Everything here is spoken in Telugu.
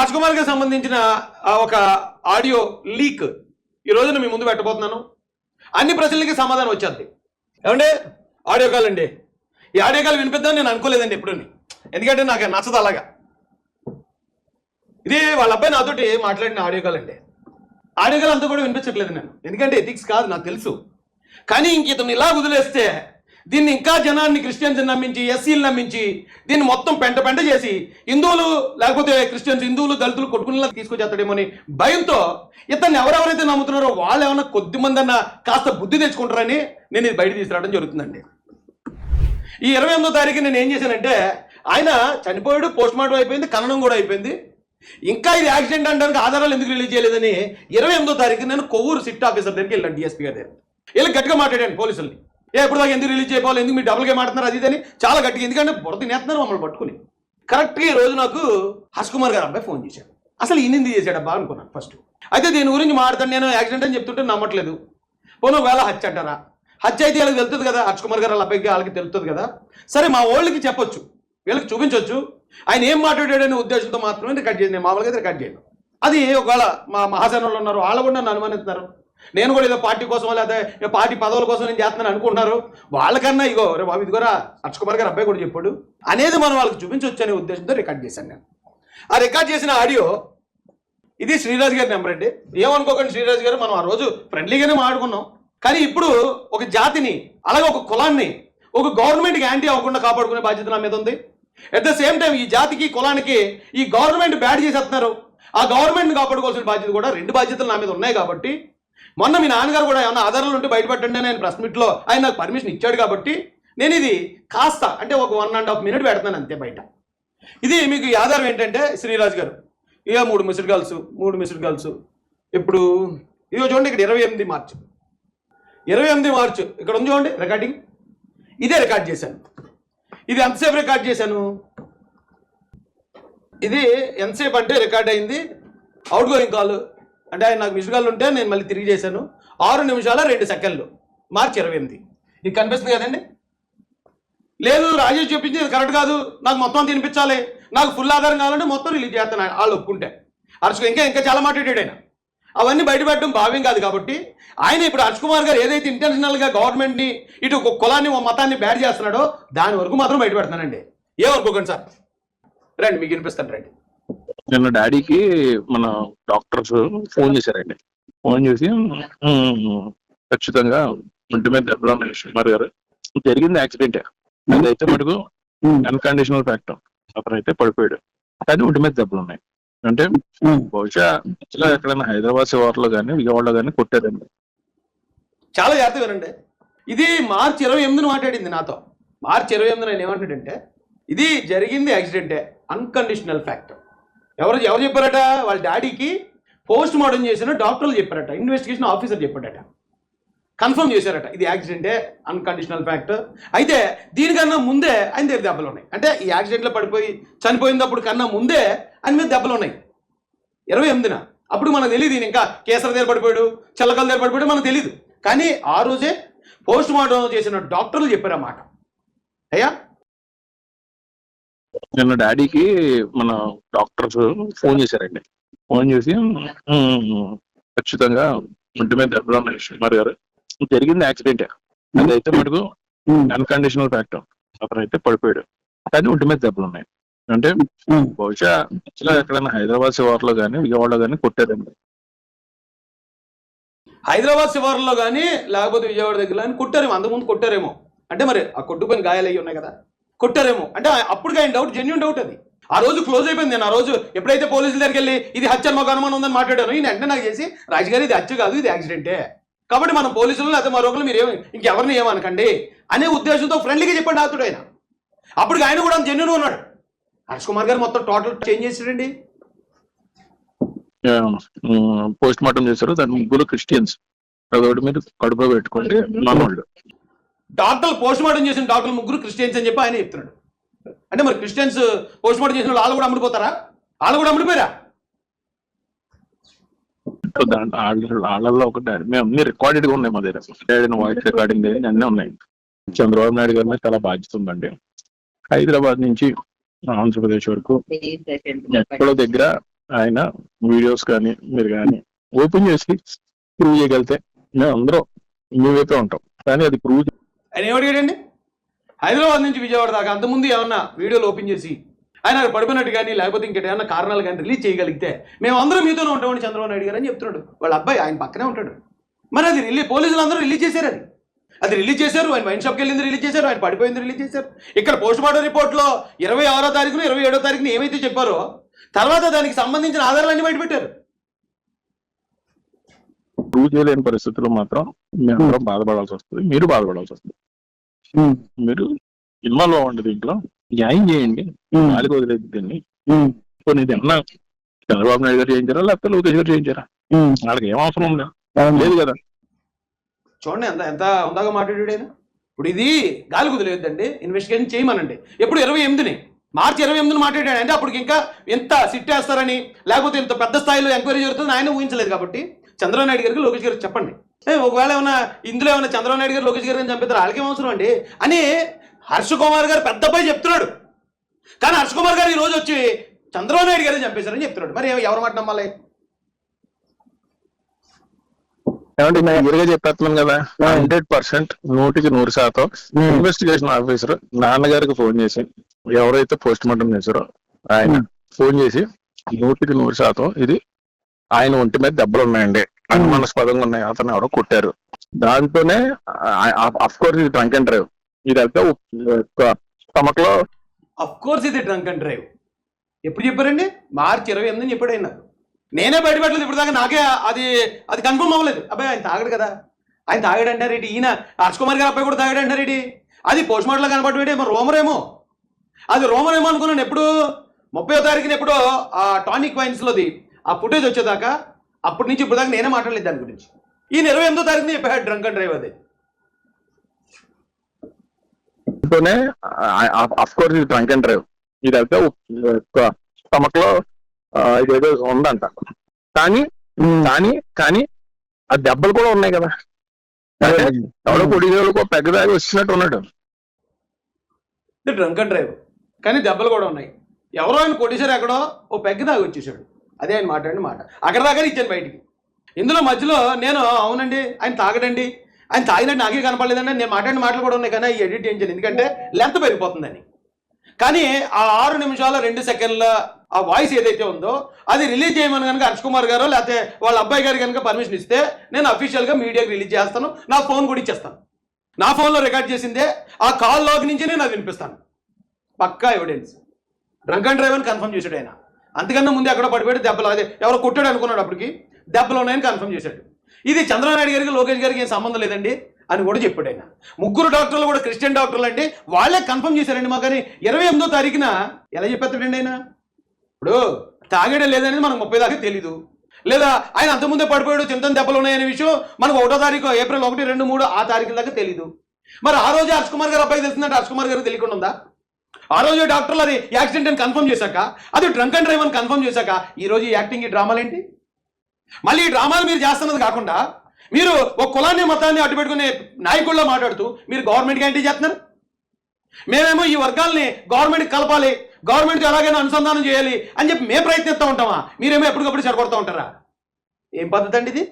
హర్ష్ కుమార్ గారికి సంబంధించిన ఒక ఆడియో లీక్ ఈ రోజున మీ ముందు పెట్టబోతున్నాను. అన్ని ప్రశ్నలకి సమాధానం వచ్చేది. ఏమంటే ఆడియో కాల్ అండి. ఈ ఆడియో కాల్ వినిపిద్దామని నేను అనుకోలేదండి ఎప్పుడు, ఎందుకంటే నాకు నచ్చదు అలాగా. ఇది వాళ్ళ అబ్బాయి నాతోటి మాట్లాడిన ఆడియో కాల్ అండి. ఆడియో కాల్ అంతా కూడా వినిపించట్లేదు నేను, ఎందుకంటే ఎథిక్స్ కాదు నాకు తెలుసు. కానీ ఇంక ఇతను ఇలా వదిలేస్తే దీన్ని ఇంకా జనాన్ని క్రిస్టియన్స్ నమ్మించి, ఎస్సీలు నమ్మించి, దీన్ని మొత్తం పెంట చేసి హిందువులు లేకపోతే క్రిస్టియన్స్, హిందువులు దళితులు కొట్టుకునేలా తీసుకొచ్చేస్తాడేమో అని భయంతో ఇతన్ని ఎవరెవరైతే నమ్ముతున్నారో వాళ్ళు ఏమన్నా కొద్ది మంది అన్న కాస్త బుద్ధి తెచ్చుకుంటారని నేను ఇది బయట తీసుకురావడం జరుగుతుందండి. ఈ 28వ తారీఖు నేను ఏం చేశానంటే, ఆయన చనిపోయాడు, పోస్ట్ మార్టం అయిపోయింది, ఖననం కూడా అయిపోయింది, ఇంకా ఇది యాక్సిడెంట్ అనడానికి ఆధారాలు ఎందుకు రిలీజ్ చేయలేదని 28వ తారీఖు నేను కొవ్వూరు సిట్ ఆఫీసర్ దగ్గరికి వెళ్ళాను, డిఎస్పీ గారి దగ్గర. వీళ్ళు గట్టిగా మాట్లాడాను పోలీసుల్ని. ఎప్పుడు దాకా ఎందుకు రిలీజ్ చేయకపోవాలి, ఎందుకు మీరు డబుల్గా మాట్లాడుతున్నారు అది అని చాలా గట్టిగా, ఎందుకంటే బురద తినేస్తున్నారు మమ్మల్ని పట్టుకుని. కరెక్ట్గా ఈ రోజు నాకు హర్ష్ కుమార్ గారు అబ్బాయి ఫోన్ చేశాడు. అసలు ఈయనింది చేశాడబ్బా అనుకున్నాను ఫస్ట్. అయితే దీని గురించి మాట్లాడతాను, నేను యాక్సిడెంట్ అని చెప్తుంటే నమ్మట్లేదు. పోను వేళ హత్య అంటారా, హత్య అయితే వీళ్ళకి తెలుస్తుంది కదా, హర్ష్ కుమార్ గారు వాళ్ళ అబ్బాయికి వాళ్ళకి తెలుస్తుంది కదా, సరే మా వాళ్ళకి చెప్పొచ్చు, వీళ్ళకి చూపించవచ్చు, ఆయన ఏం మాట్లాడాడనే ఉద్దేశంతో మాత్రమే రికార్డ్ చేయండి. నేను మామూలుగా రికార్డ్ చేయను. అది ఒకవేళ మా మహాజనులు ఉన్నారు, వాళ్ళు కూడా నన్ను అనుమానిస్తున్నారు, నేను కూడా ఏదో పార్టీ కోసం లేకపోతే పార్టీ పదవుల కోసం నేను చేస్తున్నాను అనుకుంటున్నారు. వాళ్ళకన్నా ఇగో రే బాబు ఇదిగోరా హర్ష్ కుమార్ గారు అబ్బాయి కూడా చెప్పాడు అనేది మనం వాళ్ళకి చూపించవచ్చు అనే ఉద్దేశంతో రికార్డ్ చేశాను నేను. ఆ రికార్డ్ చేసిన ఆడియో ఇది శ్రీరాజ్ గారి నెంబర్ అండి. ఏమనుకోకండి, శ్రీరాజ్ గారు మనం ఆ రోజు ఫ్రెండ్లీగానే మాట్లాడుకున్నాం. కానీ ఇప్పుడు ఒక జాతిని, అలాగే ఒక కులాన్ని, ఒక గవర్నమెంట్కి యాంటీ అవ్వకుండా కాపాడుకునే బాధ్యత నా మీద ఉంది. అట్ ద సేమ్ టైం ఈ జాతికి, కులానికి ఈ గవర్నమెంట్ బ్యాడ్ చేసేస్తున్నారు, ఆ గవర్నమెంట్ని కాపాడుకోవాల్సిన బాధ్యత కూడా, రెండు బాధ్యతలు నా మీద ఉన్నాయి. కాబట్టి మొన్న మీ నాన్నగారు కూడా ఏమన్నా ఆధారాలు ఉంటే బయటపెట్టండి అని ఆయన ప్రెస్ మీట్లో ఆయన నాకు పర్మిషన్ ఇచ్చాడు. కాబట్టి నేను ఇది కాస్త అంటే ఒక 1.5 minute పెడతాను అంతే బయట. ఇది మీకు ఈ ఆధారం ఏంటంటే శ్రీరాజ్ గారు ఇక 3 మిస్డ్ కాల్స్ ఇప్పుడు ఇదిగో చూడండి, ఇక్కడ 28 మార్చ్ ఇక్కడ ఉంది చూడండి రికార్డింగ్. ఇదే రికార్డ్ చేశాను. ఇది ఎంతసేపు రికార్డ్ చేశాను, ఇది ఎంతసేపు అంటే రికార్డ్ అయింది అవుట్ గోయింగ్ కాల్ అంటే ఆయన నాకు మిస్డ్ కాల్ ఉంటే నేను మళ్ళీ తిరిగి చేశాను 6 నిమిషాల 2 సెకండ్లు, మార్చి 28. ఇది కనిపిస్తుంది కదండి. లేదు రాజేష్ చెప్పింది ఇది కరెక్ట్ కాదు, నాకు మొత్తం తినిపించాలి, నాకు ఫుల్ ఆధారం కావాలంటే మొత్తం రిలీజ్ చేస్తాను వాళ్ళు ఒప్పుకుంటే. హర్ష్ ఇంకా చాలా మాట్లాడాడు ఆయన, అవన్నీ బయటపెట్టడం భావ్యం కాదు. కాబట్టి ఆయన ఇప్పుడు హర్ష్ కుమార్ గారు ఏదైతే ఇంటర్నేషనల్గా గవర్నమెంట్ని, ఇటు ఒక కులాన్ని, ఒక మతాన్ని బ్యాడ్ చేస్తున్నాడో దాని వరకు మాత్రం బయటపెడతానండి. ఏమనుకోకండి సార్, రండి మీకు వినిపిస్తాను రండి. నిన్న డాడీకి మన డాక్టర్స్ ఫోన్ చేశారండి. ఫోన్ చేసి ఖచ్చితంగా ఒంటి మీద దెబ్బలు ఉన్నాయి కుమార్ గారు, జరిగింది యాక్సిడెంటే, అదైతే మటుకు అన్కండిషనల్ ఫ్యాక్ట్, అతనైతే పడిపోయాడు, కానీ ఒంటి మీద దెబ్బలు ఉన్నాయి అంటే బహుశా ఎక్కడైనా హైదరాబాద్ శివార్లో కానీ విజయవాడలో కానీ కొట్టారండి. చాలా జాగ్రత్తగా వినండి. ఇది మార్చి 28 మాట్లాడింది నాతో. మార్చి 28 నేను ఏమంటాడంటే ఇది జరిగింది యాక్సిడెంటే, అన్కండిషనల్ ఫ్యాక్ట్. ఎవరు చెప్పారట, వాళ్ళ డాడీకి పోస్ట్ మార్టం చేసిన డాక్టర్లు చెప్పారట, ఇన్వెస్టిగేషన్ ఆఫీసర్ చెప్పాడట, కన్ఫర్మ్ చేశారట ఇది యాక్సిడెంటే, అన్కండిషనల్ ఫ్యాక్ట్. అయితే దీనికన్నా ముందే ఆయన దగ్గర దెబ్బలు ఉన్నాయి, అంటే ఈ యాక్సిడెంట్లో పడిపోయి చనిపోయినప్పుడు కన్నా ముందే ఆయన మీద దెబ్బలు ఉన్నాయి 28న. అప్పుడు మనకు తెలియదు ఈయన ఇంకా కేసర దగ్గర పడిపోయాడు, చల్లకల దగ్గర పడిపోయాడు మనకు తెలియదు. కానీ ఆ రోజే పోస్ట్ మార్టం చేసిన డాక్టర్లు చెప్పారు అన్నమాట. అయ్యా నిన్న డాడీకి మన డాక్టర్స్ ఫోన్ చేశారండి. ఫోన్ చేసి ఖచ్చితంగా ఒంటి మీద దెబ్బలు ఉన్నాయి కుమార్ గారు, జరిగింది యాక్సిడెంటే, అదైతే మటుకు అన్కండిషనల్ ఫ్యాక్ట్, అతనైతే పడిపోయాడు, కానీ ఒంటి మీద దెబ్బలు ఉన్నాయి అంటే బహుశా ఎక్కడైనా హైదరాబాద్ శివార్లో కానీ విజయవాడలో కానీ కొట్టారండి. హైదరాబాద్ శివార్లో కానీ లేకపోతే విజయవాడ దగ్గర కానీ కొట్టారేమో, అంతకుముందు కొట్టారేమో, అంటే మరి ఆ కొట్టుకొని గాయాలు అయ్యి ఉన్నాయి కదా, కొట్టారేమో అంటే అప్పుడు ఆయన డౌట్, జెన్యూన్ డౌట్ అది. ఆ రోజు క్లోజ్ అయిపోయింది. నేను ఆ రోజు ఎప్పుడైతే పోలీసుల దగ్గరికి వెళ్ళి ఇది హత్య మాకు అనుమానం ఉందని మాట్లాడాను, ఈయన వెంటనే నాకు చేసి రాజుగారు ఇది హత్య కాదు ఇది యాక్సిడెంటే, కాబట్టి మనం పోలీసులు లేకపోతే మరొకరు మీరు ఇంకెవరిని ఏమనకండి అనే ఉద్దేశంతో ఫ్రెండ్లీగా చెప్పండి ఆతుడు ఆయన. అప్పటికి ఆయన కూడా జెన్యూన్ ఉన్నాడు. హర్ష్ కుమార్ గారు మొత్తం టోటల్ చేంజ్ చేసాడండి. పోస్ట్ మార్టం చేశారు, దాని 3 క్రిస్టియన్స్, అదొకటి మీరు కడుపులో పెట్టుకోండి మనోళ్ళు. డాక్టర్లు పోస్ట్ మార్టం చేసిన డాక్టర్లు 3 క్రిస్టియన్స్ అని చెప్పి ఆయన చెప్తున్నాడు. అంటే మరి క్రిస్టియన్స్ పోస్ట్ మార్టం చేసిన వాళ్ళు కూడా అమ్ముడిపోతారా, వాళ్ళు కూడా అమ్ముడిపోయారా? వాళ్ళల్లో ఒకటి మేము అన్ని రికార్డెడ్ గా ఉన్నాయి మా దగ్గర, వాయిస్ రికార్డింగ్ అన్నీ ఉన్నాయి. చంద్రబాబు నాయుడు గారి మీద చాలా బాధ్యత ఉందండి. హైదరాబాద్ నుంచి ఆంధ్రప్రదేశ్ వరకు ఎక్కడో దగ్గర ఆయన వీడియోస్ కానీ మీరు కానీ ఓపెన్ చేసి ప్రూవ్ చేయగలిగితే మేము అందరం మీ వైపే ఉంటాం. కానీ అది ప్రూవ్ ఆయన ఏమడిగాడండి? హైదరాబాద్ నుంచి విజయవాడ దాకా అంతకుముందు ఏమన్నా వీడియోలు ఓపెన్ చేసి ఆయన పడిపోయినట్టు కానీ లేకపోతే ఇంకేమైనా కారణాలు కానీ రిలీజ్ చేయగలిగితే మేము అందరం మీతోనే ఉంటామని చంద్రబాబు నాయుడు గారు అని చెప్తున్నాడు. వాళ్ళ అబ్బాయి ఆయన పక్కనే ఉంటాడు. మరి అది పోలీసులు అందరూ రిలీజ్ చేశారు. అది రిలీజ్ చేశారు. ఆయన వైన్ షాప్కి వెళ్ళింది రిలీజ్ చేశారు. ఆయన పడిపోయింది రిలీజ్ చేశారు. ఇక్కడ పోస్ట్ మార్టం రిపోర్ట్లో 26వ తారీఖున 27వ తారీఖున ఏమైతే చెప్పారో తర్వాత దానికి సంబంధించిన ఆధారాలన్నీ బయటపెట్టారు. ప్రూవ్ చేయలేని పరిస్థితుల్లో మాత్రం మేమందరం బాధపడాల్సి వస్తుంది, మీరు బాధపడాల్సి వస్తుంది. మీరు ఇన్వాల్వ్ అవ్వండి, దీంట్లో న్యాయం చేయండి, నాలుగు వదిలేదు దీన్ని. కొన్ని ఇది అన్నా చంద్రబాబు నాయుడు గారు చేయించారా లేకపోతే లోకేష్ గారు చేయించారా? వాళ్ళకి ఏం అవసరం ఉందా? లేదు కదా. చూడండి ఎంత ఎంత ఉందాగా మాట్లాడాడు ఆయన. ఇప్పుడు ఇది గాలి కుదిలేదండి, ఇన్వెస్టిగేషన్ చేయమనండి. ఎప్పుడు 28ని మార్చి 28ని మాట్లాడాడు అంటే అప్పటికి ఇంకా ఎంత సిట్ వేస్తారని లేకపోతే ఇంత పెద్ద స్థాయిలో ఎంక్వైరీ జరుగుతుందని ఆయన ఊహించలేదు. కాబట్టి చంద్రబాబు నాయుడు గారికి లోకేష్ గారికి చెప్పండి, ఒకవేళ ఏమైనా ఇందులో ఏమైనా చంద్రబాబు నాయుడు గారు లోకేష్ గారిని చంపిస్తారు వాళ్ళకేం అవసరం అండి అని హర్ష కుమార్ గారు పెద్ద అబ్బాయి చెప్తున్నాడు. కానీ హర్ష కుమార్ గారు ఈ రోజు వచ్చి చంద్రబాబు నాయుడు గారిని చంపేశారని చెప్తున్నాడు. మరి ఎవరి మాట నమ్మాలి? ఏమంటే నేను ఎదురుగా చెప్పేస్తున్నాను కదా, 100% 100% ఇన్వెస్టిగేషన్ ఆఫీసర్ నాన్నగారికి ఫోన్ చేసి ఎవరైతే పోస్ట్ మార్టం చేశారో ఆయన ఫోన్ చేసి 100% ఇది ఆయన ఒంటి మీద దెబ్బలు ఉన్నాయండి, అనుమానాస్పదంగా ఉన్నాయి, అతను ఎవరో కొట్టారు, దాంతోనే అఫ్ కోర్స్ ఇది డ్రంక్ అండ్ డ్రైవ్, ఇదంతా స్టమక్ లో అఫ్ కోర్స్ ఇది డ్రంక్ అండ్ డ్రైవ్ ఎప్పుడు చెప్పారండి? మార్చి 28 చెప్పాడు ఆయన. నేనే బయటపెట్టలేదు ఇప్పుడు దాకా, నాకే అది అది కన్ఫర్మ్ అవ్వలేదు. అబ్బాయి ఆయన తాగడు కదా, ఆయన తాగాడంటారేటి, ఈయన హర్ష్ కుమార్ గారు అబ్బాయి కూడా తాగాడంటారేటి, అది పోస్ట్ మార్టంలో కనపడేమో రోమరేమో, అది రోమరేమో అనుకున్నాను. ఎప్పుడు 30వ తారీఖున ఎప్పుడో ఆ టానిక్ వైన్స్లోది ఆ ఫుటేజ్ వచ్చేదాకా అప్పటి నుంచి ఇప్పుడు దాకా నేనే మాట్లాడలేదు దాని గురించి. ఈయన 28వ తారీఖున చెప్పాడు డ్రంక్ అండ్ డ్రైవ్. అది అఫ్ కోర్స్ ఇది డ్రంక్ అండ్ డ్రైవ్, ఇదంతా స్టమక్ లో ఇదేదో ఉందంట, కానీ కానీ కానీ ఆ దెబ్బలు కూడా ఉన్నాయి కదా, ఎవడో పొడిగోళ్ళకో పెద్దదాగి వచ్చినట్టు ఉన్నాడు. డ్రంక్ అండ్ డ్రైవ్ కానీ దెబ్బలు కూడా ఉన్నాయి. ఎవరో ఆయన కొట్టేశారు, ఎక్కడో ఓ పెగ్గు దాగి వచ్చేసాడు. అదే ఆయన మాట్లాడిన మాట. అక్కడ దాకా ఇచ్చాను బయటికి. ఇందులో మధ్యలో నేను అవునండి ఆయన తాగడండి, ఆయన తాగినట్టు నాకే కనపడలేదండి, నేను మాట్లాడిన మాటలు కూడా ఉన్నాయి కానీ ఈ ఎడిట్ చేయించాను ఎందుకంటే లెంత్ పెరిగిపోతుందని. కానీ ఆ 6 నిమిషాల 2 సెకండ్ల ఆ వాయిస్ ఏదైతే ఉందో అది రిలీజ్ చేయమని కనుక హర్ష్ కుమార్ గారు లేకపోతే వాళ్ళ అబ్బాయి గారు కనుక పర్మిషన్ ఇస్తే నేను అఫీషియల్గా మీడియాకి రిలీజ్ చేస్తాను, నా ఫోన్ కూడా ఇచ్చేస్తాను. నా ఫోన్లో రికార్డ్ చేసిందే ఆ కాల్ లాగ్ నుంచి నేను అది వినిపిస్తాను. పక్కా ఎవిడెన్స్. డ్రంక్ అండ్ డ్రైవ్ అని కన్ఫర్మ్ చేశాడు ఆయన. అంతకన్నా ముందు ఎక్కడో పడిపోయాడు, దెబ్బలు అదే ఎవరో కొట్టాడు అనుకున్నాడు, అప్పటికి దెబ్బలు ఉన్నాయని కన్ఫర్మ్ చేశాడు. ఇది చంద్రబాబు నాయుడు గారికి లోకేష్ గారికి ఏం సంబంధం లేదండి అని కూడా చెప్పాడు ఆయన. 3 డాక్టర్లు కూడా క్రిస్టియన్ డాక్టర్లు అండి, వాళ్ళే కన్ఫర్మ్ చేశారండి మాకు. కానీ 28వ తారీఖున ఎలా చెప్పేస్తాడండి ఆయన? ఇప్పుడు తాగడం లేదనేది మనకు 30 దాకా తెలీదు, లేదా ఆయన అంతకుముందే పడిపోయాడు చింతన దెబ్బలు ఉన్నాయనే విషయం మనకు 1వ తారీఖు ఏప్రిల్ 1, 2, 3 ఆ తారీఖుల దాకా తెలీదు. మరి ఆ రోజు హర్ష్ కుమార్ గారు అబ్బాయి తెలిసిందంటే హర్ష్ కుమార్ గారికి తెలియకుండా ఉందా? ఆ రోజు డాక్టర్లు అది యాక్సిడెంట్ అని కన్ఫర్మ్ చేశాక, అది డ్రంక్ అండ్ డ్రైవ్ అని కన్ఫర్మ్ చేశాక ఈ రోజు యాక్టింగ్ ఈ డ్రామాలు ఏంటి? మళ్ళీ ఈ డ్రామాలు మీరు చేస్తున్నది కాకుండా మీరు ఒక కులాన్ని మతాన్ని అడ్డుపెట్టుకునే నాయకుల్లో మాట్లాడుతూ మీరు గవర్నమెంట్కి ఏంటి చేస్తున్నారు? మేమేమో ఈ వర్గాల్ని గవర్నమెంట్కి కలపాలి, గవర్నమెంట్కి ఎలాగైనా అనుసంధానం చేయాలి అని చెప్పి మేము ప్రయత్నిస్తూ ఉంటామా? మీరేమో ఎప్పటికప్పుడు చెడగొడుతూ ఉంటారా? ఏం పద్ధతి అండి ఇది?